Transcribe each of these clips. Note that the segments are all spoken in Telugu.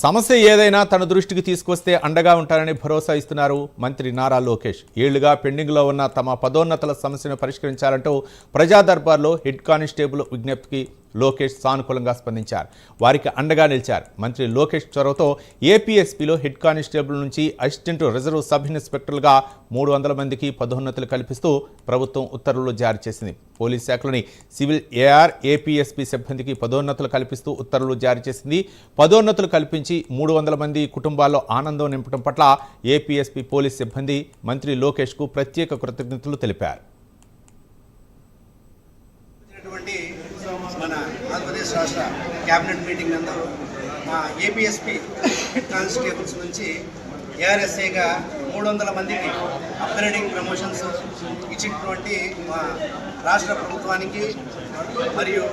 సమస్య ఏదైనా తన దృష్టికి తీసుకొస్తే అండగా ఉంటారని భరోసా ఇస్తున్నారు మంత్రి నారా లోకేష్. ఏళ్లుగా పెండింగ్లో ఉన్న తమ పదోన్నతుల సమస్యను పరిష్కరించాలంటూ ప్రజా దర్బార్లో హెడ్ కానిస్టేబుల్ విజ్ఞప్తికి లోకేష్ సానుకూలంగా స్పందించారు. వారికి అండగా నిలిచారు. మంత్రి లోకేష్ చొరవతో ఏపీఎస్పీలో హెడ్ కానిస్టేబుల్ నుంచి అసిస్టెంట్ రిజర్వ్ సబ్ ఇన్స్పెక్టర్లుగా 300 మందికి పదోన్నతులు కల్పిస్తూ ప్రభుత్వం ఉత్తర్వులు జారీ చేసింది. పోలీస్ శాఖలోని సివిల్ ఏఆర్ ఏపీఎస్పీ సిబ్బందికి పదోన్నతులు కల్పిస్తూ ఉత్తర్వులు జారీ చేసింది. పదోన్నతులు కల్పించి 300 మంది కుటుంబాల్లో ఆనందం నింపడం పట్ల ఏపీఎస్పీ పోలీస్ సిబ్బంది మంత్రి లోకేష్కు ప్రత్యేక కృతజ్ఞతలు తెలిపారు. మన ఆంధ్రప్రదేశ్ రాష్ట్ర క్యాబినెట్ మీటింగ్ నందు మా ఏపీఎస్పీ హెడ్ కానిస్టేబుల్స్ నుంచి ఏఆర్ఎస్ఏగా 300 మందికి అప్గ్రేడింగ్ ప్రమోషన్స్ ఇచ్చినటువంటి మా రాష్ట్ర ప్రభుత్వానికి మరియు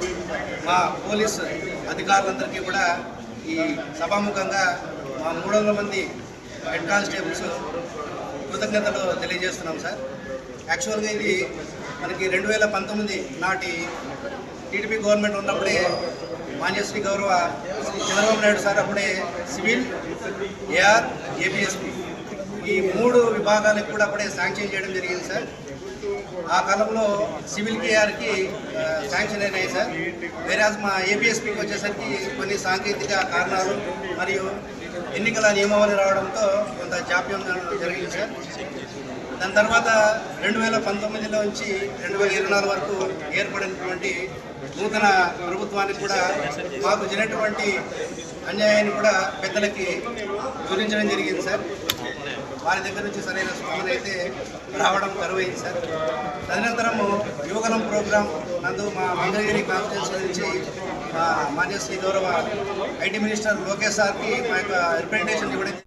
మా పోలీస్ అధికారులందరికీ కూడా ఈ సభాముఖంగా మా 300 మంది హెడ్ కానిస్టేబుల్స్ కృతజ్ఞతలు తెలియజేస్తున్నాం సార్. యాక్చువల్గా ఇది మనకి 2019 నాటి టీడీపీ గవర్నమెంట్ ఉన్నప్పుడే మాన్యశ్రీ గౌరవ చంద్రబాబు నాయుడు సార్ అప్పుడే సివిల్ ఏఆర్ ఏపీఎస్పీ ఈ 3 విభాగాలకు కూడా అప్పుడే శాంక్షన్ చేయడం జరిగింది సార్. ఆ కాలంలో సివిల్ కేఆర్కి శాంక్షన్ అయినాయి సార్. వేరే మా ఏపీఎస్పీకి వచ్చేసరికి కొన్ని సాంకేతిక కారణాలు మరియు ఎన్నికల నియమావళి రావడంతో కొంత జాప్యం జరిగింది సార్. దాని తర్వాత 2019 నుంచి 2024 వరకు ఏర్పడినటువంటి నూతన ప్రభుత్వానికి కూడా మాకు జరిగినటువంటి అన్యాయాన్ని కూడా పెద్దలకి వివరించడం జరిగింది సార్. వారి దగ్గర నుంచి సరైన స్పందన అయితే రావడం కరువైంది సార్. తదనంతరము యువగలం ప్రోగ్రాం నందు మా మంగళగిరి కాన్స్టిట్యూన్సీ నుంచి మా మాన్యశ్రీ గౌరవ ఐటీ మినిస్టర్ లోకేష్ సార్కి మా యొక్క రిప్రజెంటేషన్ ఇవ్వడం